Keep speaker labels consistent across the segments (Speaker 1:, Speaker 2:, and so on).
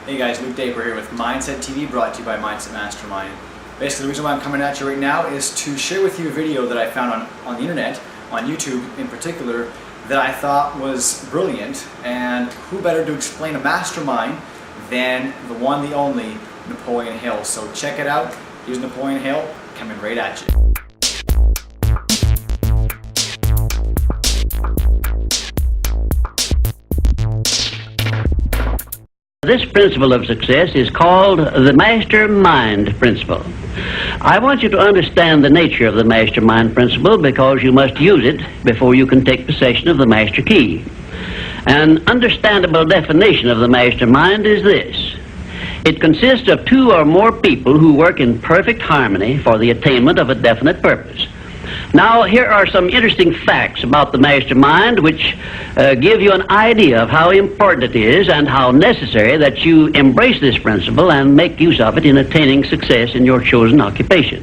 Speaker 1: Hey guys, Luke Daper here with Mindset TV, brought to you by Mindset Mastermind. Basically, the reason why I'm coming at you right now is to share with you a video that I found on the internet, on YouTube in particular, that I thought was brilliant. And who better to explain a mastermind than the one, the only, Napoleon Hill. So check it out. Here's Napoleon Hill coming right at you.
Speaker 2: This principle of success is called the Mastermind principle. I want you to understand the nature of the Mastermind principle because you must use it before you can take possession of the Master Key. An understandable definition of the Mastermind is this. It consists of two or more people who work in perfect harmony for the attainment of a definite purpose. Now, here are some interesting facts about the mastermind which give you an idea of how important it is and how necessary that you embrace this principle and make use of it in attaining success in your chosen occupation.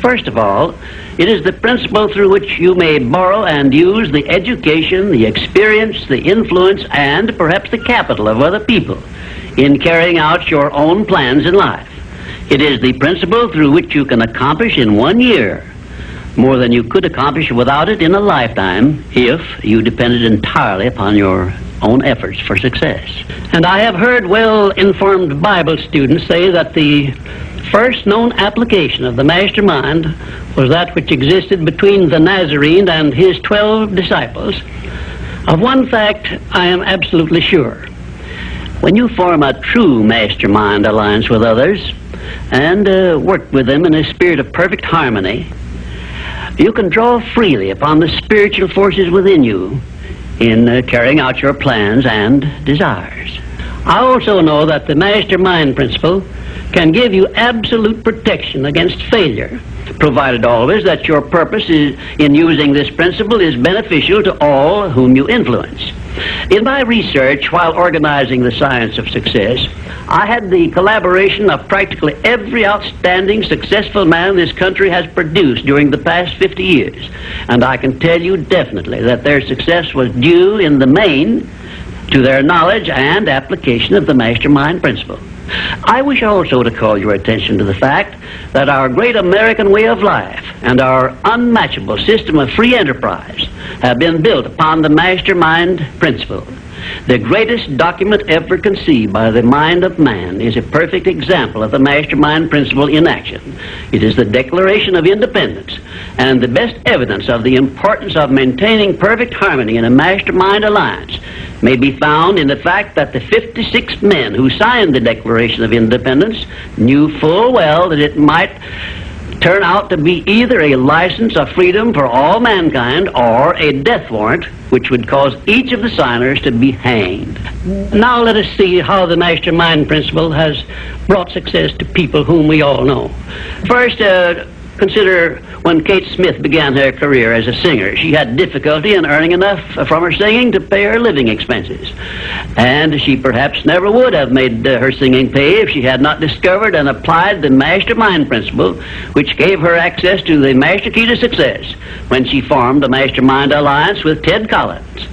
Speaker 2: First of all, it is the principle through which you may borrow and use the education, the experience, the influence, and perhaps the capital of other people in carrying out your own plans in life. It is the principle through which you can accomplish in 1 year more than you could accomplish without it in a lifetime if you depended entirely upon your own efforts for success. And I have heard well-informed Bible students say that the first known application of the mastermind was that which existed between the Nazarene and his 12 disciples. Of one fact I am absolutely sure. When you form a true mastermind alliance with others and work with them in a spirit of perfect harmony, you can draw freely upon the spiritual forces within you in carrying out your plans and desires. I also know that the mastermind principle can give you absolute protection against failure, provided always that your purpose in using this principle is beneficial to all whom you influence. In my research while organizing the science of success, I had the collaboration of practically every outstanding successful man this country has produced during the past 50 years. And I can tell you definitely that their success was due in the main to their knowledge and application of the mastermind principle. I wish also to call your attention to the fact that our great American way of life and our unmatchable system of free enterprise have been built upon the mastermind principle. The greatest document ever conceived by the mind of man is a perfect example of the mastermind principle in action. It is the Declaration of Independence, and the best evidence of the importance of maintaining perfect harmony in a mastermind alliance may be found in the fact that the 56 men who signed the Declaration of Independence knew full well that it might turn out to be either a license of freedom for all mankind or a death warrant which would cause each of the signers to be hanged. Now let us see how the mastermind principle has brought success to people whom we all know. First, consider when Kate Smith began her career as a singer. She had difficulty in earning enough from her singing to pay her living expenses. And she perhaps never would have made her singing pay if she had not discovered and applied the mastermind principle, which gave her access to the master key to success when she formed the Mastermind Alliance with Ted Collins.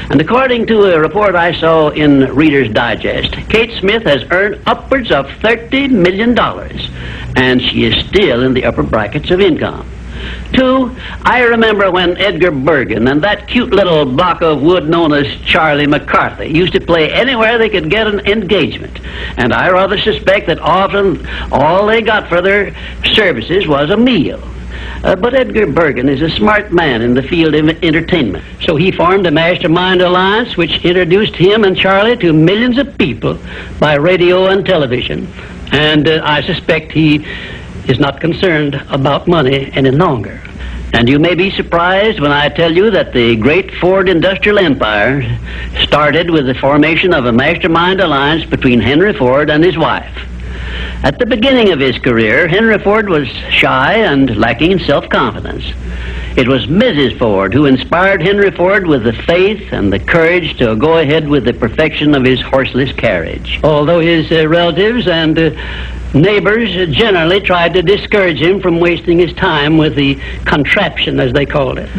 Speaker 2: And according to a report I saw in Reader's Digest, Kate Smith has earned upwards of $30 million, and she is still in the upper brackets of income. Two, I remember when Edgar Bergen and that cute little block of wood known as Charlie McCarthy used to play anywhere they could get an engagement. And I rather suspect that often all they got for their services was a meal. But Edgar Bergen is a smart man in the field of entertainment. So he formed a mastermind alliance which introduced him and Charlie to millions of people by radio and television. And I suspect he is not concerned about money any longer. And you may be surprised when I tell you that the great Ford industrial empire started with the formation of a mastermind alliance between Henry Ford and his wife. At the beginning of his career, Henry Ford was shy and lacking in self-confidence. It was Mrs. Ford who inspired Henry Ford with the faith and the courage to go ahead with the perfection of his horseless carriage. Although his relatives and neighbors generally tried to discourage him from wasting his time with the contraption, as they called it.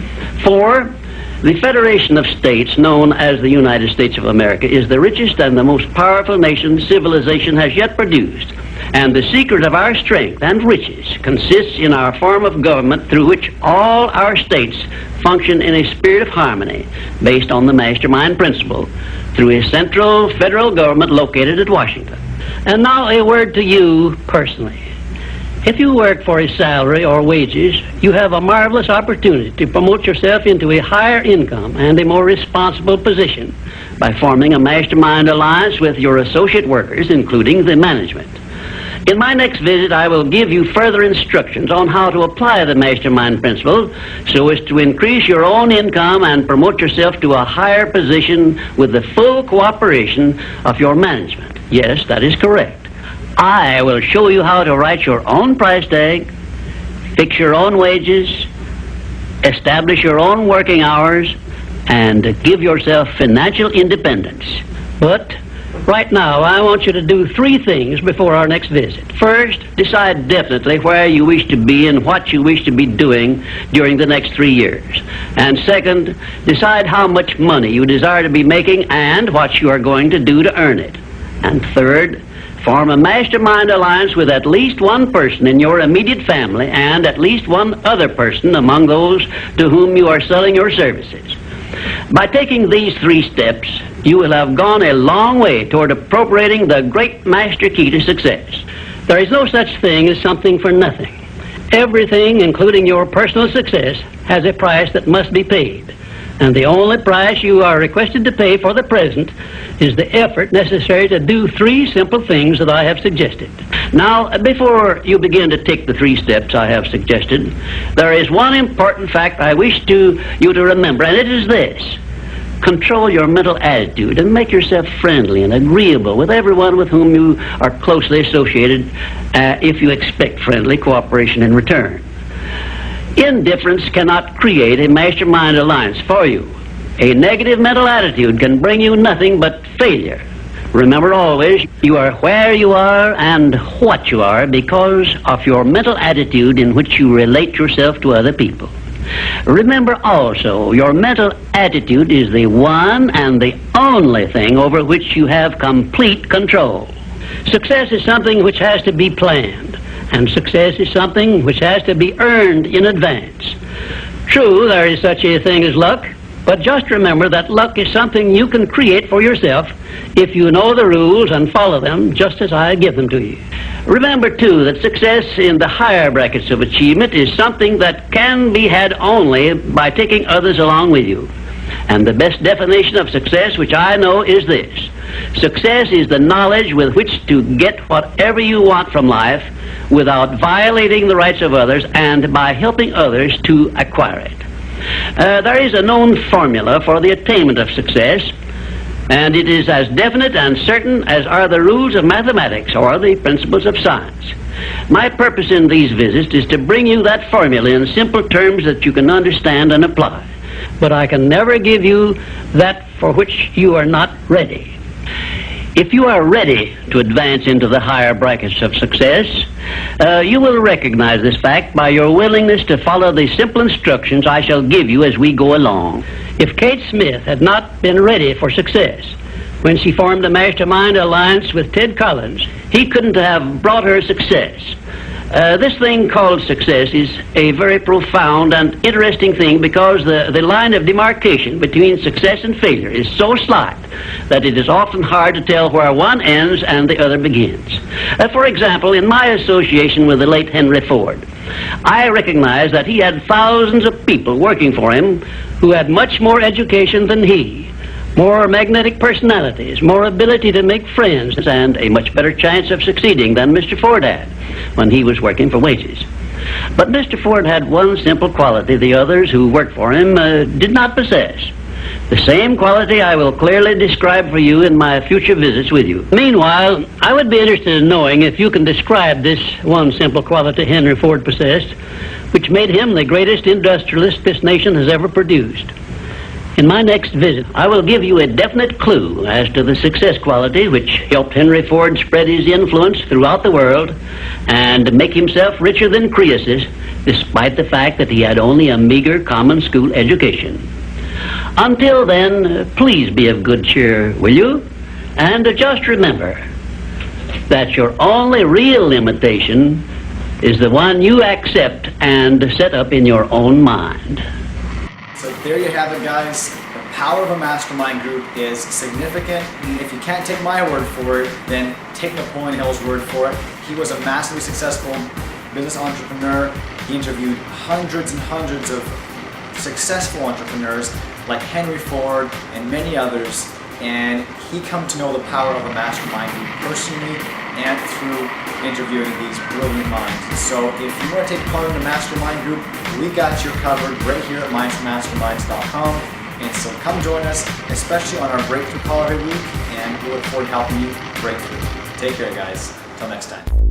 Speaker 2: 4, The Federation of States, known as the United States of America, is the richest and the most powerful nation civilization has yet produced. And the secret of our strength and riches consists in our form of government through which all our states function in a spirit of harmony based on the Mastermind principle through a central federal government located at Washington. And now a word to you personally. If you work for a salary or wages, you have a marvelous opportunity to promote yourself into a higher income and a more responsible position by forming a Mastermind alliance with your associate workers, including the management. In my next visit, I will give you further instructions on how to apply the Mastermind principle so as to increase your own income and promote yourself to a higher position with the full cooperation of your management. Yes, that is correct. I will show you how to write your own price tag, fix your own wages, establish your own working hours, and give yourself financial independence. But right now, I want you to do 3 things before our next visit. First, decide definitely where you wish to be and what you wish to be doing during the next 3 years. And second, decide how much money you desire to be making and what you are going to do to earn it. And third, form a Mastermind alliance with at least one person in your immediate family and at least one other person among those to whom you are selling your services. By taking these 3 steps, you will have gone a long way toward appropriating the great master key to success. There is no such thing as something for nothing. Everything, including your personal success, has a price that must be paid. And the only price you are requested to pay for the present is the effort necessary to do 3 simple things that I have suggested. Now, before you begin to take the 3 steps I have suggested, there is one important fact I wish you to remember, and it is this. Control your mental attitude and make yourself friendly and agreeable with everyone with whom you are closely associated if you expect friendly cooperation in return. Indifference cannot create a Mastermind alliance for you. A negative mental attitude can bring you nothing but failure. Remember always, you are where you are and what you are because of your mental attitude in which you relate yourself to other people. Remember also, your mental attitude is the one and the only thing over which you have complete control. Success is something which has to be planned, and success is something which has to be earned in advance. True, there is such a thing as luck, but just remember that luck is something you can create for yourself if you know the rules and follow them just as I give them to you. Remember, too, that success in the higher brackets of achievement is something that can be had only by taking others along with you. And the best definition of success, which I know, is this. Success is the knowledge with which to get whatever you want from life without violating the rights of others and by helping others to acquire it. There is a known formula for the attainment of success, and it is as definite and certain as are the rules of mathematics or the principles of science. My purpose in these visits is to bring you that formula in simple terms that you can understand and apply. But I can never give you that for which you are not ready. If you are ready to advance into the higher brackets of success, you will recognize this fact by your willingness to follow the simple instructions I shall give you as we go along. If Kate Smith had not been ready for success when she formed a Mastermind alliance with Ted Collins, he couldn't have brought her success. This thing called success is a very profound and interesting thing because the line of demarcation between success and failure is so slight that it is often hard to tell where one ends and the other begins. For example, in my association with the late Henry Ford, I recognized that he had thousands of people working for him who had much more education than he, more magnetic personalities, more ability to make friends, and a much better chance of succeeding than Mr. Ford had when he was working for wages. But Mr. Ford had one simple quality the others who worked for him did not possess. The same quality I will clearly describe for you in my future visits with you. Meanwhile, I would be interested in knowing if you can describe this one simple quality Henry Ford possessed, which made him the greatest industrialist this nation has ever produced. In my next visit, I will give you a definite clue as to the success quality which helped Henry Ford spread his influence throughout the world and make himself richer than Croesus, despite the fact that he had only a meager common school education. Until then, please be of good cheer, will you? And just remember that your only real limitation is the one you accept and set up in your own mind.
Speaker 1: So there you have it, guys. The power of a mastermind group is significant. If you can't take my word for it, then take Napoleon Hill's word for it. He was a massively successful business entrepreneur. He interviewed hundreds and hundreds of successful entrepreneurs like Henry Ford and many others, and he come to know the power of a mastermind group personally and through interviewing these brilliant minds. So if you want to take part in the mastermind group, we got you covered right here at mindsetmasterminds.com. And so come join us, especially on our breakthrough call every week, and we look forward to helping you break through. Take care, guys. Until next time.